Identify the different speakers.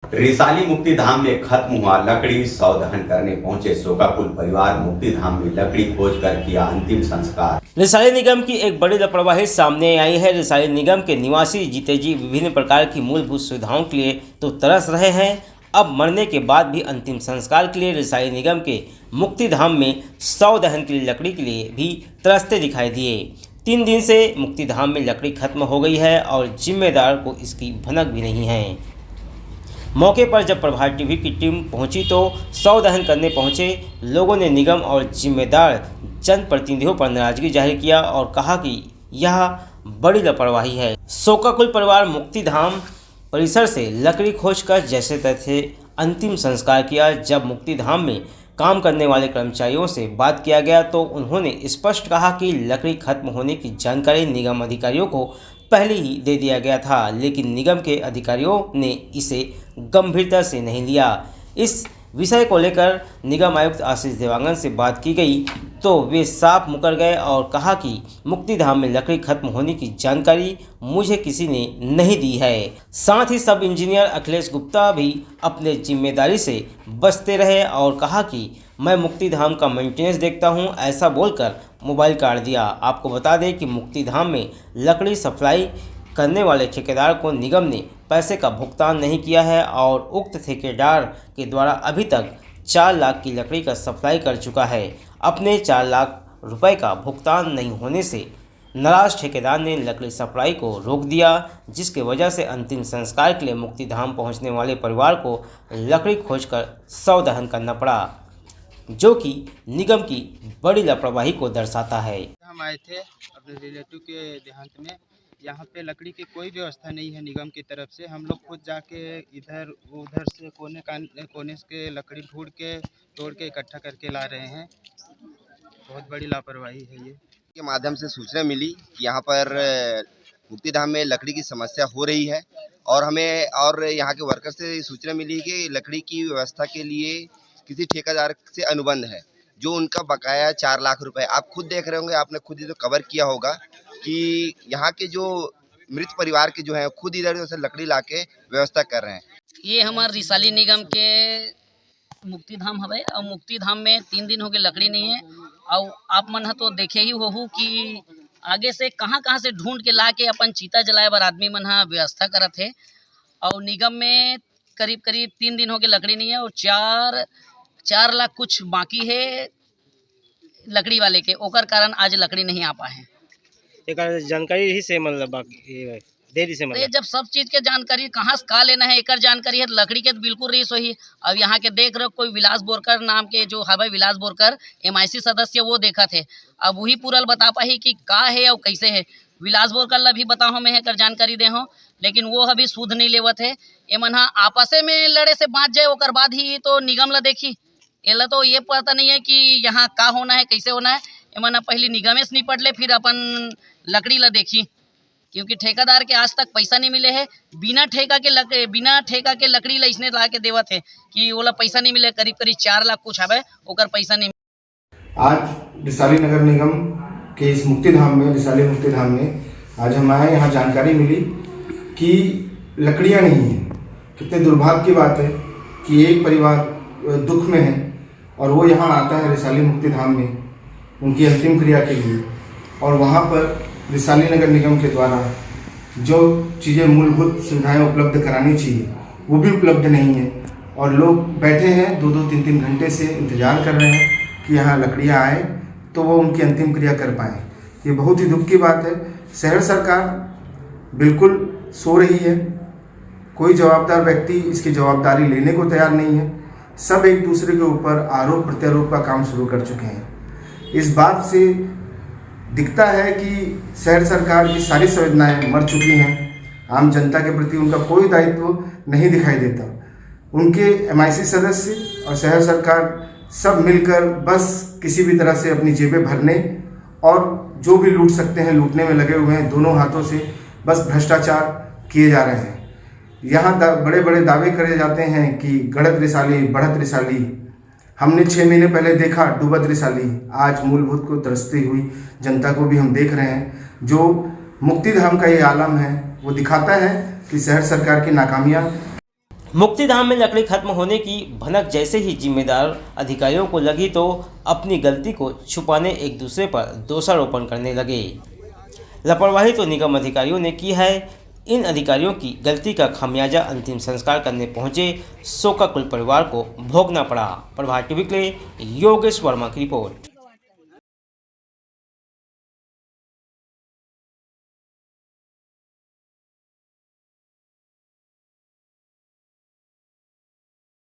Speaker 1: रिसाली मुक्ति धाम में खत्म हुआ लकड़ी शव दहन करने पहुंचे शोकाकुल परिवार। मुक्ति धाम में लकड़ी खोज कर किया अंतिम संस्कार।
Speaker 2: रिसाली निगम की एक बड़ी लापरवाही सामने आई है। रिसाली निगम के निवासी जीते जी विभिन्न प्रकार की मूलभूत सुविधाओं के लिए तो तरस रहे हैं, अब मरने के बाद भी अंतिम संस्कार के लिए रिसाली निगम के मुक्ति धाम में शव दहन के लिए लकड़ी के लिए भी तरसते दिखाई दिए। 3 दिन से मुक्ति धाम में लकड़ी खत्म हो गई है और जिम्मेदार को इसकी भनक भी नहीं है। मौके पर जब प्रभात टीवी की टीम पहुंची तो शव दहन करने पहुंचे लोगों ने निगम और जिम्मेदार जनप्रतिनिधियों पर नाराजगी जाहिर किया और कहा कि यह बड़ी लापरवाही है। शोकाकुल परिवार मुक्ति धाम परिसर से लकड़ी खोजकर जैसे तैसे अंतिम संस्कार किया। जब मुक्ति धाम में काम करने वाले कर्मचारियों से बात किया गया तो उन्होंने स्पष्ट कहा कि लकड़ी खत्म होने की जानकारी निगम अधिकारियों को पहले ही दे दिया गया था, लेकिन निगम के अधिकारियों ने इसे गंभीरता से नहीं लिया। इस विषय को लेकर निगम आयुक्त आशीष देवांगन से बात की गई तो वे साफ मुकर गए और कहा कि मुक्ति धाम में लकड़ी खत्म होने की जानकारी मुझे किसी ने नहीं दी है। साथ ही सब इंजीनियर अखिलेश गुप्ता भी अपने जिम्मेदारी से बचते रहे और कहा कि मैं मुक्ति धाम का मेंटेनेंस देखता हूं, ऐसा बोलकर मोबाइल काट दिया। आपको बता दें कि मुक्ति धाम में लकड़ी सप्लाई करने वाले ठेकेदार को निगम ने पैसे का भुगतान नहीं किया है और उक्त ठेकेदार के द्वारा अभी तक 4 लाख की लकड़ी का सप्लाई कर चुका है। अपने 4 लाख रुपए का भुगतान नहीं होने से नाराज ठेकेदार ने लकड़ी सप्लाई को रोक दिया, जिसकी वजह से अंतिम संस्कार के लिए मुक्ति धाम पहुंचने वाले परिवार को लकड़ी खोजकर शव दहन करना पड़ा, जो कि निगम की बड़ी लापरवाही को दर्शाता है।
Speaker 3: हम आए थे अपने रिलेटिव के देहांत में। यहाँ पे लकड़ी की कोई व्यवस्था नहीं है निगम की तरफ से। हम लोग खुद जाके इधर उधर से कोने से लकड़ी ढूंढ के तोड़ के इकट्ठा करके ला रहे हैं। बहुत बड़ी लापरवाही है ये।
Speaker 4: के माध्यम से सूचना मिली कि यहाँ पर मुक्ति धाम में लकड़ी की समस्या हो रही है और हमें और यहाँ के वर्कर से सूचना मिली कि लकड़ी की व्यवस्था के लिए किसी ठेकेदार से अनुबंध है, जो उनका बकाया 4 लाख रुपए। आप खुद देख रहे होंगे, आपने खुद ही तो कवर किया होगा कि यहाँ के जो मृत परिवार के जो हैं खुद इधर से लकड़ी लाके व्यवस्था कर रहे हैं।
Speaker 5: ये हमारे रिसाली निगम के मुक्ति धाम हवे और मुक्ति धाम में 3 दिन हो गए लकड़ी नहीं है। और आप मन ह तो देखे ही होहू कि आगे से कहाँ से ढूंढ के ला के अपन चीता जलाए बर आदमी मन ह व्यवस्था करत है। और निगम में करीब 3 दिन हो गए लकड़ी नहीं है और 4 लाख कुछ बाकी है लकड़ी वाले के, ओकर कारण आज लकड़ी नहीं आ पाए।
Speaker 2: एक जानकारी ही से मतलब बाकी देरी से
Speaker 5: मतलब जब सब चीज के जानकारी कहाँ से का लेना है, एक जानकारी है लकड़ी के तो बिल्कुल रही सही। अब यहाँ के देख रहे कोई विलास बोरकर नाम के जो हवा विलास बोरकर MIC सदस्य वो देखा थे। अब वही पूरा बता पाही कि का है और कैसे है। विलास बोरकर ला भी बताओ में है कर जानकारी दे हो, लेकिन वो अभी सूद नहीं लेवत है। एमन आपस में लड़े से बाँच जाए ओकर बाद ही तो निगम ला देखी। एला तो ये पता नहीं है कि यहाँ का होना है कैसे होना है। एमन पहले निगमे से निपट ले फिर अपन लकड़ी ला देखी, क्योंकि ठेकेदार के आज तक पैसा नहीं मिले है। बिना ठेका के लकड़ी ला इसने ला के देवत है कि वो ला पैसा नहीं मिले। करीब 4 लाख कुछ आवे ओकर पैसा नहीं।
Speaker 6: आज रिसाली नगर निगम के इस मुक्ति धाम में, रिसाली मुक्ति धाम में आज हमारे यहाँ जानकारी मिली कि लकड़ियाँ नहीं हैं। कितने दुर्भाग्य की बात है कि एक परिवार दुख में है और वो यहाँ आता है रिसाली मुक्ति धाम में उनकी अंतिम क्रिया के लिए, और वहाँ पर रिसाली नगर निगम के द्वारा जो चीज़ें मूलभूत सुविधाएं उपलब्ध करानी चाहिए वो भी उपलब्ध नहीं है। और लोग बैठे हैं 2-2, 3-3 घंटे से इंतज़ार कर रहे हैं कि यहाँ लकड़ियाँ आए तो वो उनकी अंतिम क्रिया कर पाएँ। ये बहुत ही दुख की बात है। शहर सरकार बिल्कुल सो रही है, कोई जवाबदार व्यक्ति इसकी जवाबदारी लेने को तैयार नहीं है। सब एक दूसरे के ऊपर आरोप प्रत्यारोप का काम शुरू कर चुके हैं। इस बात से दिखता है कि शहर सरकार की सारी संवेदनाएं मर चुकी हैं। आम जनता के प्रति उनका कोई दायित्व नहीं दिखाई देता। उनके MIC सदस्य और शहर सरकार सब मिलकर बस किसी भी तरह से अपनी जेबें भरने और जो भी लूट सकते हैं लूटने में लगे हुए हैं। दोनों हाथों से बस भ्रष्टाचार किए जा रहे हैं। यहाँ बड़े बड़े दावे करे जाते हैं कि गढ़त रिसाली, बढ़त रिसाली। हमने 6 महीने पहले देखा डूबत रिसाली। आज मूलभूत को तरसती हुई जनता को भी हम देख रहे हैं। जो मुक्ति धाम का ये आलम है वो दिखाता है कि शहर सरकार की नाकामियाँ
Speaker 2: मुक्तिधाम में लकड़ी खत्म होने की भनक जैसे ही जिम्मेदार अधिकारियों को लगी तो अपनी गलती को छुपाने एक दूसरे पर दोषारोपण करने लगे। लापरवाही तो निगम अधिकारियों ने की है। इन अधिकारियों की गलती का खामियाजा अंतिम संस्कार करने पहुंचे शोकाकुल परिवार को भोगना पड़ा। प्रभात टीवी के लिए योगेश वर्मा की रिपोर्ट।